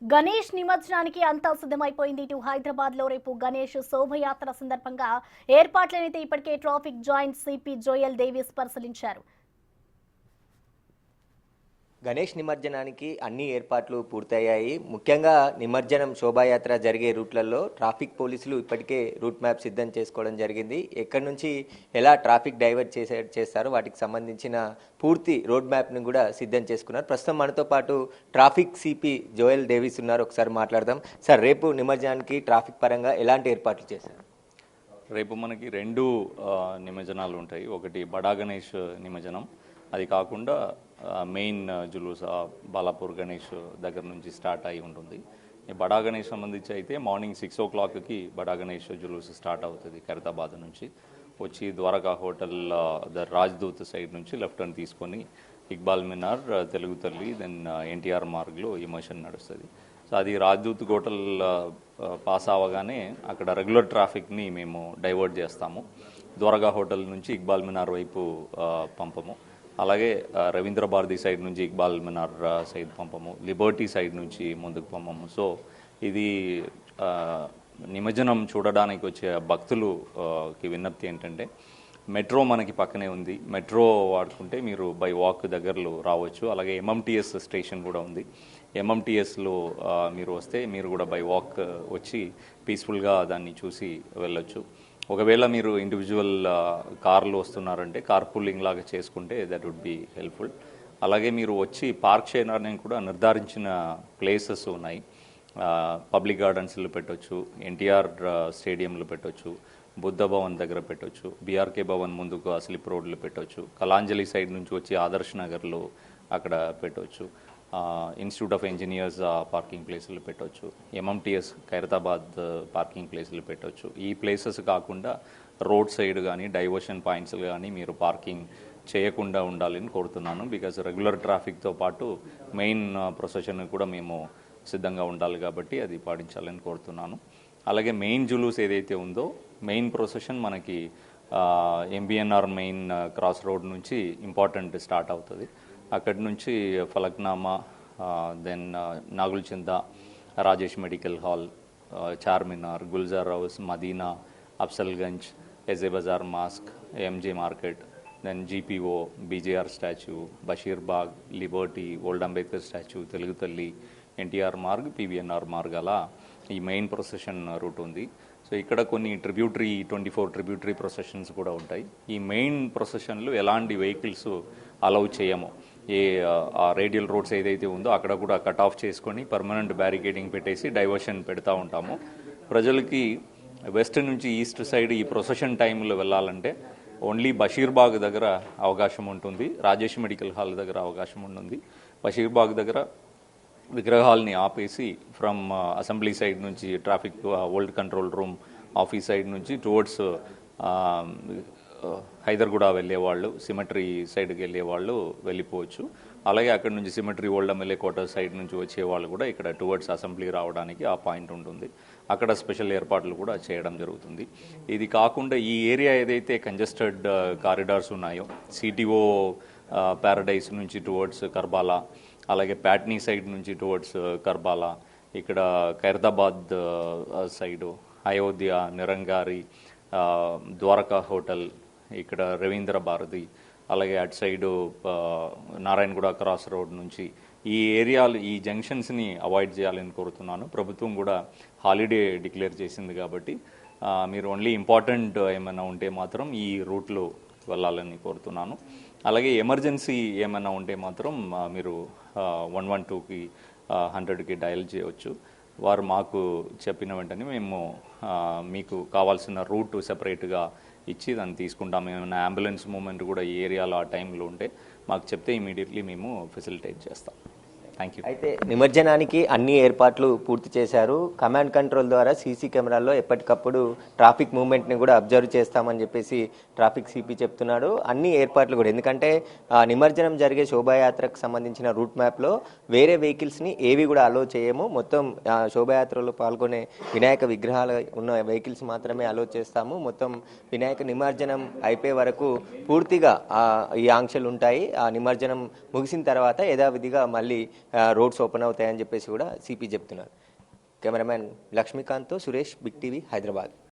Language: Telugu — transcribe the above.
గణేష్ నిమజ్జనానికి అంతా సిద్ధమైపోయింది. ఇటు హైదరాబాద్ లో రేపు గణేష్ శోభయాత్ర సందర్భంగా ఏర్పాట్లనైతే ఇప్పటికే traffic joint CP Joel Davis పరిశీలించారు. గణేష్ నిమజ్జనానికి అన్ని ఏర్పాట్లు పూర్తయ్యాయి. ముఖ్యంగా నిమజ్జనం శోభాయాత్ర జరిగే రూట్లలో ట్రాఫిక్ పోలీసులు ఇప్పటికే రూట్ మ్యాప్ సిద్ధం చేసుకోవడం జరిగింది. ఎక్కడి నుంచి ఎలా ట్రాఫిక్ డైవర్ట్ చేస్తారో వాటికి సంబంధించిన పూర్తి రోడ్ మ్యాప్ను కూడా సిద్ధం చేసుకున్నారు. ప్రస్తుతం మనతో పాటు ట్రాఫిక్ సిపి జోయల్ డేవిస్ ఉన్నారు. ఒకసారి మాట్లాడదాం. సార్, రేపు నిమజ్జనానికి ట్రాఫిక్ పరంగా ఎలాంటి ఏర్పాట్లు చేశారు? రేపు మనకి రెండు నిమజ్జనాలు ఉంటాయి. ఒకటి బడా గణేష్ నిమజ్జనం, అది కాకుండా మెయిన్ జులూస్ బాలాపూర్ గణేష్ దగ్గర నుంచి స్టార్ట్ అయి ఉంటుంది. ఈ బడా గణేష్ సంబంధించి అయితే మార్నింగ్ 6 o'clockకి బడా గణేష్ జులూస్ స్టార్ట్ అవుతుంది. ఖైరతాబాద్ నుంచి వచ్చి Dwaraka hotel the Rajdoot side నుంచి లెఫ్ట్ టర్న్ తీసుకొని ఇక్బాల్ మినార్, తెలుగు తల్లి, దెన్ ఎన్టీఆర్ మార్గ్లో ఈ మోషన్ నడుస్తుంది. సో అది రాజ్దూత్ హోటల్ పాస్ అవ్వగానే అక్కడ రెగ్యులర్ ట్రాఫిక్ని మేము డైవర్ట్ చేస్తాము. ద్వారకా హోటల్ నుంచి ఇక్బాల్ మినార్ వైపు పంపము. అలాగే రవీంద్ర భారతి సైడ్ నుంచి ఇక్బాల్ మినార్ సైడ్ పంపము, లిబర్టీ సైడ్ నుంచి ముందుకు పంపము. సో ఇది నిమజ్జనం చూడడానికి వచ్చే భక్తులకి విజ్ఞప్తి ఏంటంటే, మెట్రో మనకి పక్కనే ఉంది. మెట్రో వాడుకుంటే మీరు బై వాక్ దగ్గరలో రావచ్చు. అలాగే ఎంఎంటీఎస్ స్టేషన్ కూడా ఉంది. ఎంఎంటీఎస్లో మీరు వస్తే మీరు కూడా బై వాక్ వచ్చి పీస్ఫుల్గా దాన్ని చూసి వెళ్ళొచ్చు. ఒకవేళ మీరు ఇండివిజువల్ కార్లు వస్తున్నారంటే కార్ పూలింగ్ లాగా చేసుకుంటే దట్ వుడ్ బి హెల్ప్ఫుల్. అలాగే మీరు వచ్చి పార్క్ చేయడానికి కూడా నిర్ధారించిన ప్లేసెస్ ఉన్నాయి. పబ్లిక్ గార్డెన్స్లో పెట్టవచ్చు, ఎన్టీఆర్ స్టేడియంలో పెట్టవచ్చు, బుద్ధ భవన్ దగ్గర పెట్టవచ్చు, బీఆర్కే భవన్ ముందుకు స్లిప్ రోడ్లు పెట్టవచ్చు, కలాంజలి సైడ్ నుంచి వచ్చి ఆదర్శ్ నగర్లో అక్కడ పెట్టవచ్చు, ఇన్స్టిట్యూట్ ఆఫ్ ఇంజనీర్స్ పార్కింగ్ ప్లేసులు పెట్టవచ్చు, ఎంఎంటీఎస్ ఖైరతాబాద్ పార్కింగ్ ప్లేసులు పెట్టవచ్చు. ఈ ప్లేసెస్ కాకుండా రోడ్ సైడ్ కానీ డైవర్షన్ పాయింట్స్ కానీ మీరు పార్కింగ్ చేయకుండా ఉండాలని కోరుతున్నాను. బికాజ్ రెగ్యులర్ ట్రాఫిక్తో పాటు మెయిన్ ప్రొసెషన్ కూడా మేము సిద్ధంగా ఉండాలి కాబట్టి అది పాటించాలని కోరుతున్నాను. అలాగే మెయిన్ జులూస్ ఏదైతే ఉందో మెయిన్ ప్రొసెషన్ మనకి ఎంబీఎన్ఆర్ మెయిన్ క్రాస్ రోడ్ నుంచి ఇంపార్టెంట్ స్టార్ట్ అవుతుంది. అక్కడి నుంచి Falaknuma, then Nagulchinta, Rajesh medical hall, Charminar, Gulzar house, Madina, Afzalgunj, AJ Bazaar mosque, MJ market, then GPO, BJR statue, Basheerbagh, liberty, old Ambedkar statue, Telugu Talli, NTR Marg, PVNR Marg, అలా ఈ మెయిన్ ప్రొసెషన్ రూట్ ఉంది. సో ఇక్కడ కొన్ని 24 ట్రిబ్యూటరీ ప్రొసెషన్స్ కూడా ఉంటాయి. ఈ మెయిన్ ప్రొసెషన్లు ఎలాంటి వెహికల్స్ అలౌ చేయము. ఆ రేడియల్ రోడ్స్ ఏదైతే ఉందో అక్కడ కూడా కట్ ఆఫ్ చేసుకొని పర్మనెంట్ బ్యారికేడింగ్ పెట్టేసి డైవర్షన్ పెడతా ఉంటాము. ప్రజలకి వెస్ట్ నుంచి ఈస్ట్ సైడ్ ఈ ప్రొసెషన్ టైంలో వెళ్ళాలంటే ఓన్లీ బషీర్బాగ్ దగ్గర అవకాశం ఉంటుంది, రాజేష్ మెడికల్ హాల్ దగ్గర అవకాశం ఉంటుంది. బషీర్బాగ్ దగ్గర విగ్రహాలని ఆపేసి ఫ్రమ్ అసెంబ్లీ సైడ్ నుంచి traffic old control room office side నుంచి టువర్డ్స్ హైదర్గూడ వెళ్ళేవాళ్ళు, సిమెట్రీ సైడ్కి వెళ్ళేవాళ్ళు వెళ్ళిపోవచ్చు. అలాగే అక్కడ నుంచి symmetry old MLA quarter side నుంచి వచ్చేవాళ్ళు కూడా ఇక్కడ టువర్డ్స్ అసెంబ్లీ రావడానికి ఆ పాయింట్ ఉంటుంది. అక్కడ స్పెషల్ ఏర్పాట్లు కూడా చేయడం జరుగుతుంది. ఇది కాకుండా ఈ ఏరియా ఏదైతే కంజెస్టెడ్ కారిడార్స్ ఉన్నాయో, సిటీఓ ప్యారడైస్ నుంచి టువర్డ్స్ కర్బాలా, అలాగే ప్యాట్నీ సైడ్ నుంచి టువర్డ్స్ కర్బాలా, ఇక్కడ ఖైరతాబాద్ సైడు అయోధ్య, నిరంగారి, ద్వారకా హోటల్, ఇక్కడ రవీంద్ర భారతి, అలాగే అటు సైడు నారాయణగూడ క్రాస్ రోడ్ నుంచి ఈ ఏరియాలు, ఈ జంక్షన్స్ని అవాయిడ్ చేయాలని కోరుతున్నాను. ప్రభుత్వం కూడా హాలిడే డిక్లేర్ చేసింది కాబట్టి మీరు ఓన్లీ ఇంపార్టెంట్ ఏమైనా ఉంటే మాత్రం ఈ రూట్లో వెళ్ళాలని కోరుతున్నాను. అలాగే ఎమర్జెన్సీ ఏమైనా ఉంటే మాత్రం మీరు 112కి 100కి డయల్ చేయవచ్చు. వారు మాకు చెప్పిన వెంటనే మేము మీకు కావాల్సిన రూట్ సెపరేట్గా ఇచ్చి దాన్ని తీసుకుంటాం. ఏమైనా అంబులెన్స్ మూమెంట్ కూడా ఈ ఏరియాలో ఆ టైంలో ఉంటే మాకు చెప్తే ఇమీడియట్లీ మేము ఫెసిలిటేట్ చేస్తాం. Thank you. అయితే నిమజ్జనానికి అన్ని ఏర్పాట్లు పూర్తి చేశారు. కమాండ్ కంట్రోల్ ద్వారా సీసీ కెమెరాల్లో ఎప్పటికప్పుడు ట్రాఫిక్ మూవ్మెంట్ని కూడా అబ్జర్వ్ చేస్తామని చెప్పేసి ట్రాఫిక్ సిపి చెప్తున్నాడు. అన్ని ఏర్పాట్లు కూడా, ఎందుకంటే నిమజ్జనం జరిగే శోభాయాత్రకు సంబంధించిన రూట్ మ్యాప్లో వేరే వెహికల్స్ని ఏవి కూడా అలో చేయము. మొత్తం శోభాయాత్రలో పాల్గొనే వినాయక విగ్రహాలు ఉన్న వెహికల్స్ మాత్రమే అలో చేస్తాము. మొత్తం వినాయక నిమజ్జనం అయిపోయే వరకు పూర్తిగా ఈ ఆంక్షలు ఉంటాయి. ఆ నిమజ్జనం ముగిసిన తర్వాత యథావిధిగా మళ్ళీ రోడ్స్ ఓపెన్ అవుతాయని చెప్పేసి కూడా సిపి చెప్తున్నారు. కెమెరామ్యాన్ లక్ష్మీకాంత్తో సురేష్, బిగ్ టీవీ, హైదరాబాద్.